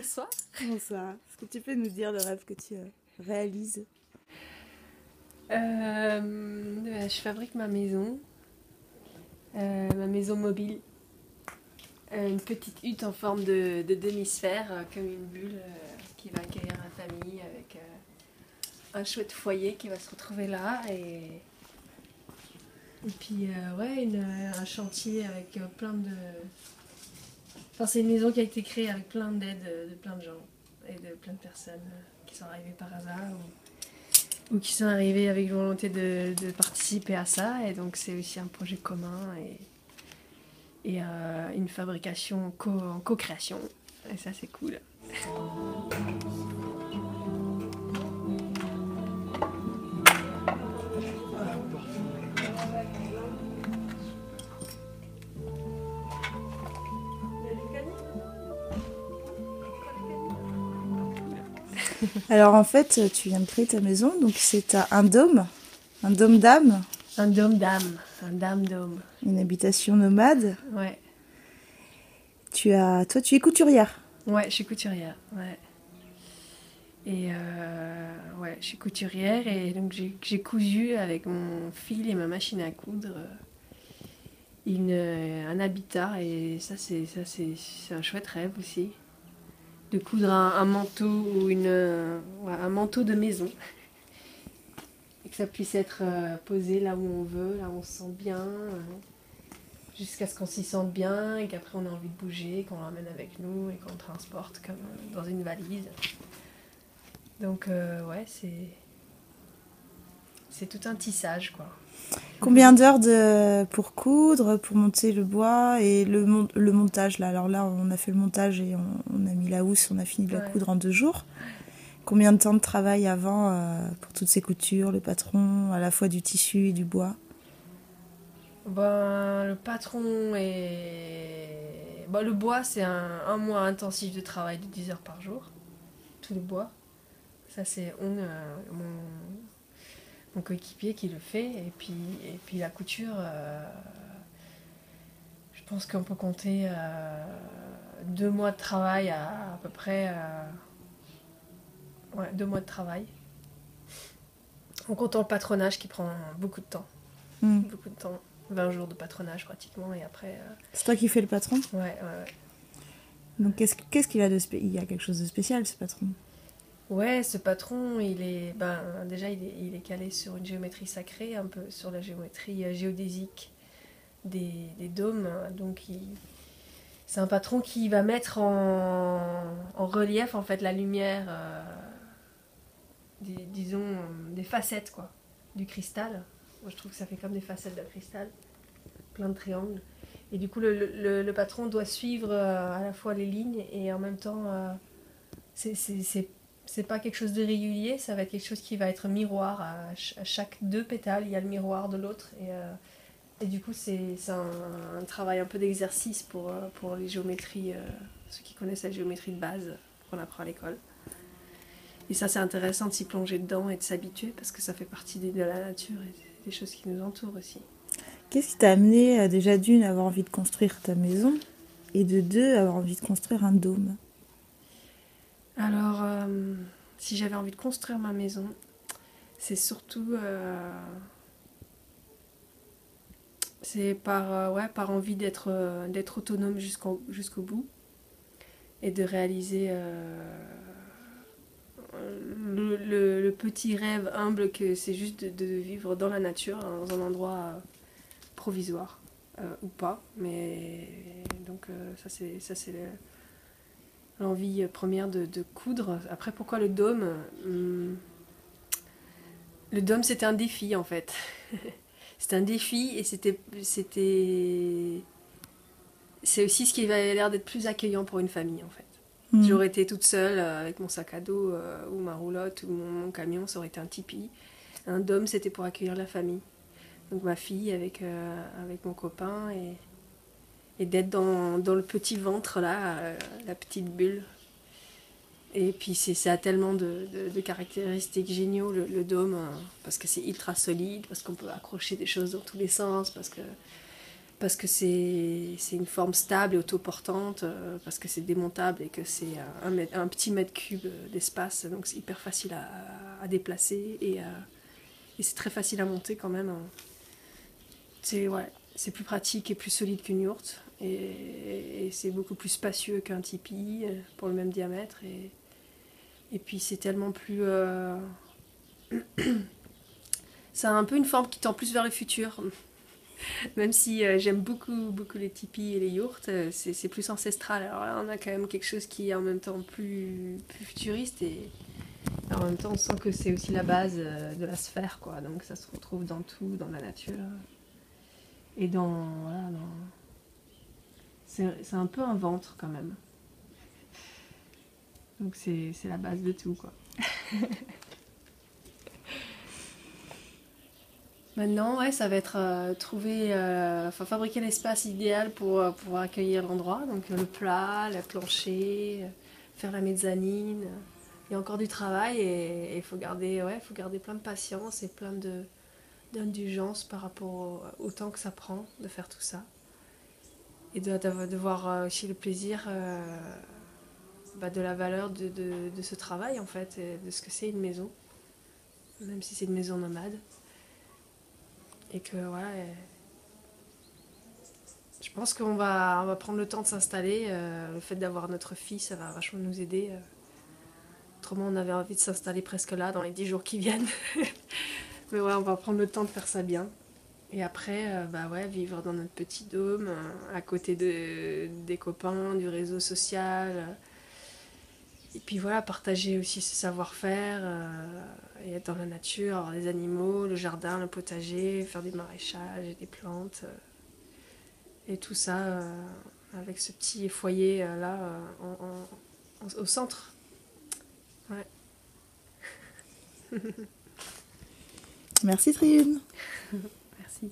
Bonsoir. Bonsoir. Est-ce que tu peux nous dire le rêve que tu réalises? Je fabrique ma maison mobile. Une petite hutte en forme de demi-sphère, comme une bulle qui va accueillir la famille avec un chouette foyer qui va se retrouver là. Et puis, un chantier avec plein de... Enfin, c'est une maison qui a été créée avec plein d'aides de plein de gens et de plein de personnes qui sont arrivées par hasard ou qui sont arrivées avec volonté de participer à ça. Et donc, c'est aussi un projet commun et une fabrication en co-création. Et ça, c'est cool. Alors en fait, tu viens de créer ta maison, donc c'est un dôme d'âme. Un dôme d'âme, un dôme. Une habitation nomade. Ouais. Toi, tu es couturière. Ouais, je suis couturière, ouais. Et je suis couturière et donc j'ai cousu avec mon fil et ma machine à coudre un habitat et ça c'est un chouette rêve aussi de coudre un manteau ou un manteau de maison et que ça puisse être posé là où on veut, là où on se sent bien jusqu'à ce qu'on s'y sente bien et qu'après on a envie de bouger, qu'on l'emmène avec nous et qu'on le transporte comme dans une valise. Donc c'est tout un tissage quoi. Combien d'heures pour coudre, pour monter le bois et le montage là? Alors là, on a fait le montage et on a mis la housse, on a fini de la coudre en 2 jours. Combien de temps de travail avant pour toutes ces coutures, le patron, à la fois du tissu et du bois? Le patron est... le bois, c'est un mois intensif de travail de 10 heures par jour. Tout le bois. Ça, c'est mon coéquipier qui le fait. Et puis la couture, je pense qu'on peut compter 2 mois de travail à peu près... 2 mois de travail. En comptant le patronage qui prend beaucoup de temps. Beaucoup de temps. 20 jours de patronage pratiquement et après... C'est toi qui fais le patron? Ouais. Donc qu'est-ce qu'il a de spécial? Il y a quelque chose de spécial ce patron? Ouais, ce patron, il est calé sur une géométrie sacrée, un peu sur la géométrie géodésique des dômes. Donc c'est un patron qui va mettre en relief en fait la lumière, des facettes quoi, du cristal. Moi, je trouve que ça fait comme des facettes de cristal, plein de triangles. Et du coup, le patron doit suivre à la fois les lignes et en même temps, c'est pas quelque chose de régulier, ça va être quelque chose qui va être miroir. À chaque 2 pétales, il y a le miroir de l'autre. Et du coup, c'est un travail un peu d'exercice pour les géométries, ceux qui connaissent la géométrie de base qu'on apprend à l'école. Et ça, c'est intéressant de s'y plonger dedans et de s'habituer parce que ça fait partie de la nature et des choses qui nous entourent aussi. Qu'est-ce qui t'a amené déjà d'une à avoir envie de construire ta maison et de 2 à avoir envie de construire un dôme? Alors, si j'avais envie de construire ma maison, c'est surtout c'est par envie d'être autonome jusqu'au bout et de réaliser le petit rêve humble que c'est juste de vivre dans la nature, dans un endroit provisoire ou pas. Mais donc ça c'est l'envie première de coudre. Après, pourquoi le dôme? Le dôme, c'était un défi en fait. C'était un défi et c'est aussi ce qui avait l'air d'être plus accueillant pour une famille en fait. J'aurais été toute seule avec mon sac à dos ou ma roulotte ou mon camion, ça aurait été un tipi. Un dôme, c'était pour accueillir la famille. Donc ma fille avec mon copain et d'être dans le petit ventre là, la petite bulle. Et puis ça a tellement de caractéristiques géniaux le dôme, parce que c'est ultra solide, parce qu'on peut accrocher des choses dans tous les sens, parce que parce que c'est une forme stable et autoportante, parce que c'est démontable et que c'est un petit mètre cube d'espace, donc c'est hyper facile à déplacer et c'est très facile à monter quand même. C'est plus pratique et plus solide qu'une yourte et c'est beaucoup plus spacieux qu'un tipi pour le même diamètre et puis c'est tellement plus... ça a un peu une forme qui tend plus vers le futur. Même si j'aime beaucoup, beaucoup les tipis et les yourtes, c'est plus ancestral. Alors là, on a quand même quelque chose qui est en même temps plus futuriste et en même temps, on sent que c'est aussi la base de la sphère, quoi. Donc ça se retrouve dans tout, dans la nature et dans... Voilà, c'est un peu un ventre quand même. Donc c'est la base de tout, quoi. Maintenant, ouais, ça va être fabriquer l'espace idéal pour accueillir l'endroit. Donc le plat, le plancher, faire la mezzanine. Il y a encore du travail et il faut garder plein de patience et plein d'indulgence par rapport au temps que ça prend de faire tout ça. Et de voir aussi le plaisir de la valeur de ce travail en fait, et de ce que c'est une maison, même si c'est une maison nomade. Et que voilà, je pense qu'on va prendre le temps de s'installer. Le fait d'avoir notre fille, ça va vachement nous aider. Autrement, on avait envie de s'installer presque là, dans les 10 jours qui viennent. Mais ouais, on va prendre le temps de faire ça bien. Et après, vivre dans notre petit dôme, à côté des copains, du réseau social. Et puis voilà, partager aussi ce savoir-faire. Et être dans la nature, avoir les animaux, le jardin, le potager, faire du maraîchage et des plantes. Et tout ça avec ce petit foyer là au centre. Ouais. Merci Trioune. Merci.